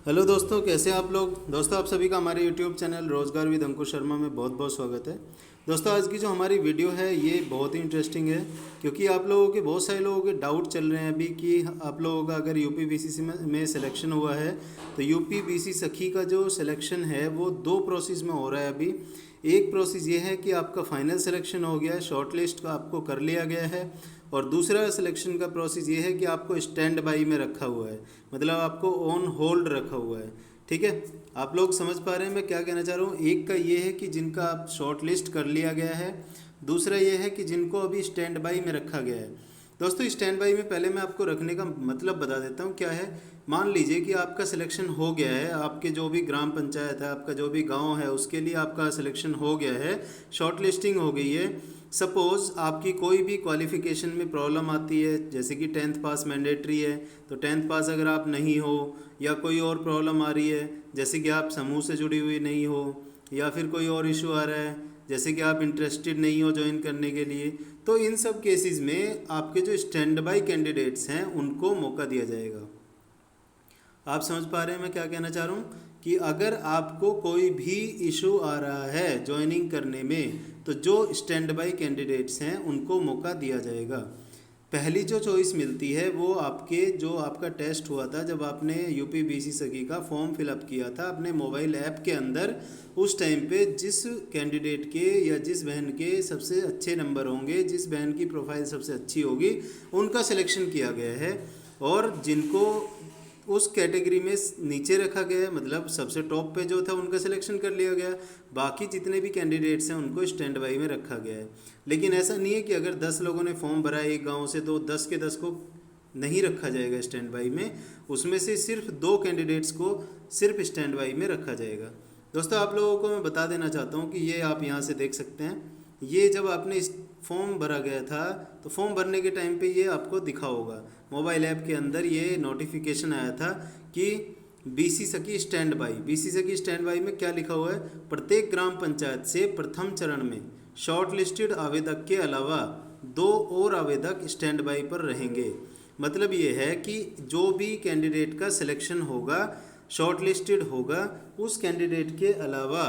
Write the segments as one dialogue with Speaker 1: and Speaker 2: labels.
Speaker 1: Hello दोस्तों, कैसे हैं आप लोग। दोस्तों, आप सभी का हमारे यूट्यूब चैनल रोज़गार विद अंकुश शर्मा में बहुत बहुत स्वागत है। दोस्तों, आज की जो हमारी वीडियो है ये बहुत ही इंटरेस्टिंग है, क्योंकि आप लोगों के बहुत सारे लोगों के डाउट चल रहे हैं अभी कि आप लोगों का अगर यूपी बीसीसी में सिलेक्शन हुआ है तो यूपी बीसी सखी का जो सिलेक्शन है वो दो प्रोसेस में हो रहा है अभी। एक प्रोसेस ये है कि आपका फाइनल सिलेक्शन हो गया है, शॉर्ट लिस्ट का आपको कर लिया गया है, और दूसरा सिलेक्शन का प्रोसेस ये है कि आपको स्टैंड बाई में रखा हुआ है, मतलब आपको ऑन होल्ड रखा हुआ है। ठीक है, आप लोग समझ पा रहे हैं मैं क्या कहना चाह रहा हूँ। एक का ये है कि जिनका आप शॉर्ट लिस्ट कर लिया गया है, दूसरा ये है कि जिनको अभी स्टैंड बाई में रखा गया है। दोस्तों, स्टैंड बाई में पहले मैं आपको रखने का मतलब बता देता हूँ क्या है। मान लीजिए कि आपका सिलेक्शन हो गया है, आपके जो भी ग्राम पंचायत है, आपका जो भी गांव है, उसके लिए आपका सिलेक्शन हो गया है, शॉर्ट लिस्टिंग हो गई है। सपोज़ आपकी कोई भी क्वालिफ़िकेशन में प्रॉब्लम आती है, जैसे कि 10th पास मैंडेटरी है, तो 10th पास अगर आप नहीं हो, या कोई और प्रॉब्लम आ रही है जैसे कि आप समूह से जुड़ी हुई नहीं हो, या फिर कोई और इशू आ रहा है जैसे कि आप इंटरेस्टेड नहीं हो ज्वाइन करने के लिए, तो इन सब केसेस में आपके जो स्टैंड बाई कैंडिडेट्स हैं उनको मौका दिया जाएगा। आप समझ पा रहे हैं मैं क्या कहना चाह रहा हूँ कि अगर आपको कोई भी इशू आ रहा है ज्वाइनिंग करने में, तो जो स्टैंड बाई कैंडिडेट्स हैं उनको मौका दिया जाएगा। पहली जो चॉइस मिलती है वो आपके जो आपका टेस्ट हुआ था जब आपने यूपी बीसी सखी का फॉर्म फिलअप किया था अपने मोबाइल ऐप के अंदर, उस टाइम पे जिस कैंडिडेट के या जिस बहन के सबसे अच्छे नंबर होंगे, जिस बहन की प्रोफाइल सबसे अच्छी होगी, उनका सिलेक्शन किया गया है। और जिनको उस कैटेगरी में नीचे रखा गया है, मतलब सबसे टॉप पे जो था उनका सिलेक्शन कर लिया गया। बाकी जितने भी कैंडिडेट्स हैं उनको स्टैंड बाई में रखा गया है। लेकिन ऐसा नहीं है कि अगर 10 लोगों ने फॉर्म भरा है एक गांव से, तो 10 के 10 को नहीं रखा जाएगा स्टैंड बाई में। उसमें से सिर्फ 2 कैंडिडेट्स को सिर्फ स्टैंड बाई में रखा जाएगा। दोस्तों, आप लोगों को मैं बता देना चाहता हूँ कि ये आप यहाँ से देख सकते हैं, ये जब आपने इस फॉर्म भरा गया था तो फॉर्म भरने के टाइम पे ये आपको दिखा होगा मोबाइल ऐप के अंदर, ये नोटिफिकेशन आया था कि बीसी सखी स्टैंड बाई। बीसी सखी स्टैंड बाई में क्या लिखा हुआ है, प्रत्येक ग्राम पंचायत से प्रथम चरण में शॉर्ट लिस्टेड आवेदक के अलावा 2 और आवेदक स्टैंड बाई पर रहेंगे। मतलब ये है कि जो भी कैंडिडेट का सिलेक्शन होगा, शॉर्ट लिस्टेड होगा, उस कैंडिडेट के अलावा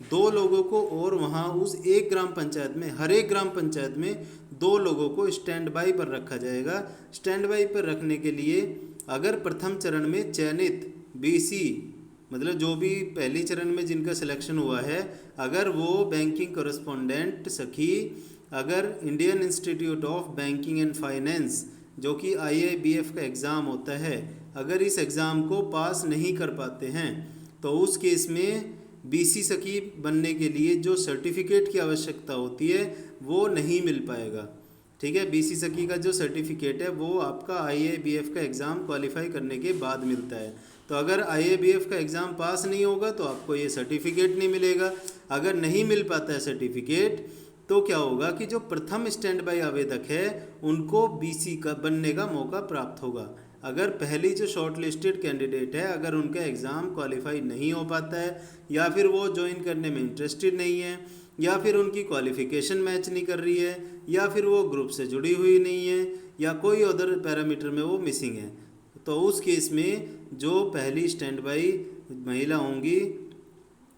Speaker 1: 2 लोगों को और वहाँ उस एक ग्राम पंचायत में, हर एक ग्राम पंचायत में 2 लोगों को स्टैंड बाई पर रखा जाएगा। स्टैंड बाई पर रखने के लिए अगर प्रथम चरण में चयनित बीसी, मतलब जो भी पहली चरण में जिनका सिलेक्शन हुआ है, अगर वो बैंकिंग कॉरेस्पोंडेंट सखी, अगर Indian institute of banking and finance जो कि IABF का एग्ज़ाम होता है, अगर इस एग्ज़ाम को पास नहीं कर पाते हैं, तो उस केस में बीसी सखी बनने के लिए जो सर्टिफिकेट की आवश्यकता होती है वो नहीं मिल पाएगा। ठीक है, बीसी सखी का जो सर्टिफिकेट है वो आपका IABF का एग्ज़ाम क्वालिफाई करने के बाद मिलता है। तो अगर IABF का एग्ज़ाम पास नहीं होगा तो आपको ये सर्टिफिकेट नहीं मिलेगा। अगर नहीं मिल पाता है सर्टिफिकेट, तो क्या होगा कि जो प्रथम स्टैंड बाई आवेदक है उनको बीसी का बनने का मौका प्राप्त होगा। अगर पहली जो शॉर्ट लिस्टेड कैंडिडेट है, अगर उनका एग्ज़ाम क्वालिफाई नहीं हो पाता है, या फिर वो ज्वाइन करने में इंटरेस्टेड नहीं है, या फिर उनकी क्वालिफ़िकेशन मैच नहीं कर रही है, या फिर वो ग्रुप से जुड़ी हुई नहीं है, या कोई अदर पैरामीटर में वो मिसिंग है, तो उस केस में जो पहली स्टैंड बाई महिला होंगी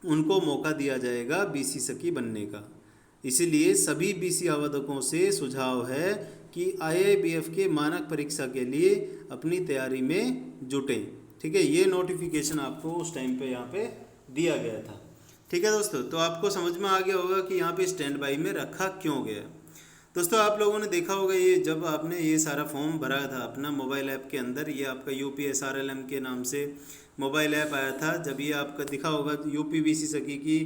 Speaker 1: उनको मौका दिया जाएगा बीसी सखी बनने का। इसीलिए सभी बीसी आवेदकों से सुझाव है कि IABF के मानक परीक्षा के लिए अपनी तैयारी में जुटें। ठीक है, ये नोटिफिकेशन आपको उस टाइम पे यहाँ पे दिया गया था। ठीक है दोस्तों, तो आपको समझ में आ गया होगा कि यहाँ पे स्टैंड बाई में रखा क्यों गया। दोस्तों, आप लोगों ने देखा होगा ये जब आपने ये सारा फॉर्म भरा था अपना मोबाइल ऐप के अंदर, ये आपका UPSRLM के नाम से मोबाइल ऐप आया था, जब ये आपका दिखा होगा यूपी बीसी सखी की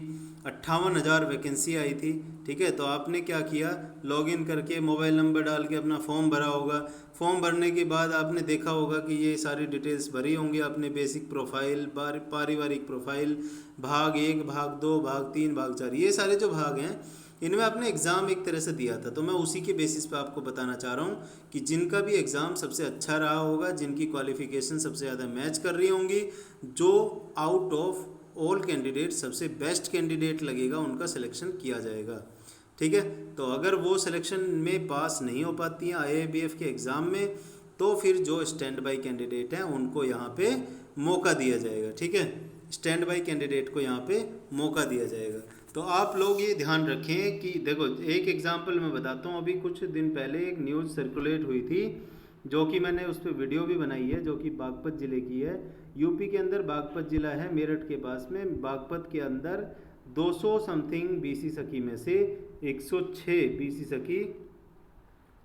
Speaker 1: 58,000 वैकेंसी आई थी। ठीक है, तो आपने क्या किया, लॉगिन करके मोबाइल नंबर डाल के अपना फॉर्म भरा होगा। फॉर्म भरने के बाद आपने देखा होगा कि ये सारी डिटेल्स भरी होंगी आपने, बेसिक प्रोफाइल, पारिवारिक प्रोफाइल, भाग 1, भाग 2, भाग 3, भाग 4, ये सारे जो भाग हैं इनमें आपने एग्ज़ाम एक तरह से दिया था। तो मैं उसी के बेसिस पे आपको बताना चाह रहा हूँ कि जिनका भी एग्ज़ाम सबसे अच्छा रहा होगा, जिनकी क्वालिफ़िकेशन सबसे ज़्यादा मैच कर रही होंगी, जो आउट ऑफ ऑल कैंडिडेट सबसे बेस्ट कैंडिडेट लगेगा, उनका सिलेक्शन किया जाएगा। ठीक है, तो अगर वो सिलेक्शन में पास नहीं हो पाती हैं IABF के एग्ज़ाम में, तो फिर जो स्टैंड बाई कैंडिडेट हैं उनको यहाँ पे मौका दिया जाएगा। ठीक है, स्टैंड बाई कैंडिडेट को यहाँ पे मौका दिया जाएगा। तो आप लोग ये ध्यान रखें कि देखो, एक एग्जांपल मैं बताता हूँ। अभी कुछ दिन पहले एक न्यूज़ सर्कुलेट हुई थी, जो कि मैंने उस पर वीडियो भी बनाई है, जो कि बागपत ज़िले की है। यूपी के अंदर बागपत ज़िला है, मेरठ के पास में। बागपत के अंदर 200 समथिंग बीसी सखी में से 106 बीसी सखी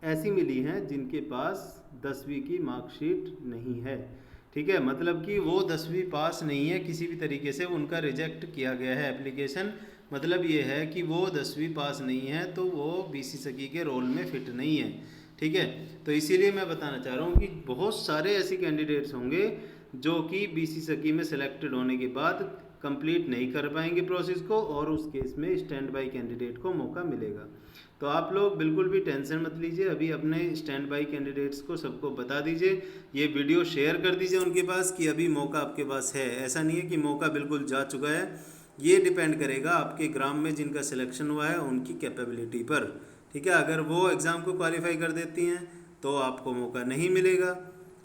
Speaker 1: ऐसी मिली हैं जिनके पास 10वीं की मार्कशीट नहीं है। ठीक है, मतलब कि वो 10वीं पास नहीं है, किसी भी तरीके से उनका रिजेक्ट किया गया है एप्लीकेशन। मतलब ये है कि वो 10वीं पास नहीं है, तो वो बीसी सखी के रोल में फिट नहीं है। ठीक है, तो इसीलिए मैं बताना चाह रहा हूँ कि बहुत सारे ऐसे कैंडिडेट्स होंगे जो कि बीसी सखी में सिलेक्टेड होने के बाद कंप्लीट नहीं कर पाएंगे प्रोसेस को, और उस केस में स्टैंड बाई कैंडिडेट को मौका मिलेगा। तो आप लोग बिल्कुल भी टेंशन मत लीजिए, अभी अपने स्टैंड बाई कैंडिडेट्स को सबको बता दीजिए, ये वीडियो शेयर कर दीजिए उनके पास कि अभी मौका आपके पास है। ऐसा नहीं है कि मौका बिल्कुल जा चुका है, ये डिपेंड करेगा आपके ग्राम में जिनका सिलेक्शन हुआ है उनकी कैपेबिलिटी पर। ठीक है, अगर वो एग्ज़ाम को क्वालिफाई कर देती हैं तो आपको मौका नहीं मिलेगा,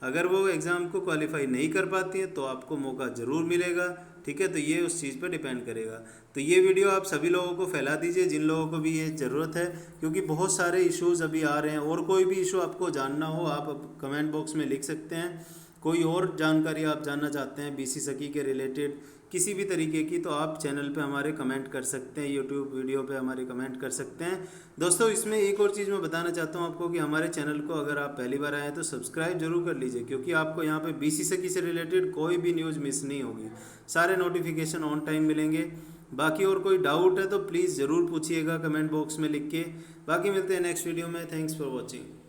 Speaker 1: अगर वो एग्ज़ाम को क्वालिफाई नहीं कर पाती हैं तो आपको मौका ज़रूर मिलेगा। ठीक है, तो ये उस चीज़ पर डिपेंड करेगा। तो ये वीडियो आप सभी लोगों को फैला दीजिए जिन लोगों को भी ये ज़रूरत है, क्योंकि बहुत सारे इश्यूज़ अभी आ रहे हैं। और कोई भी इशू आपको जानना हो आप कमेंट बॉक्स में लिख सकते हैं। कोई और जानकारी आप जानना चाहते हैं बीसी सखी के रिलेटेड किसी भी तरीके की, तो आप चैनल पे हमारे कमेंट कर सकते हैं, यूट्यूब वीडियो पे हमारे कमेंट कर सकते हैं। दोस्तों, इसमें एक और चीज़ मैं बताना चाहता हूँ आपको कि हमारे चैनल को अगर आप पहली बार आए हैं तो सब्सक्राइब जरूर कर लीजिए, क्योंकि आपको यहाँ पे बीसी सखी से रिलेटेड कोई भी न्यूज़ मिस नहीं होगी, सारे नोटिफिकेशन ऑन टाइम मिलेंगे। बाकी और कोई डाउट है तो प्लीज़ ज़रूर पूछिएगा कमेंट बॉक्स में लिख के। बाकी मिलते हैं नेक्स्ट वीडियो में। Thanks for watching.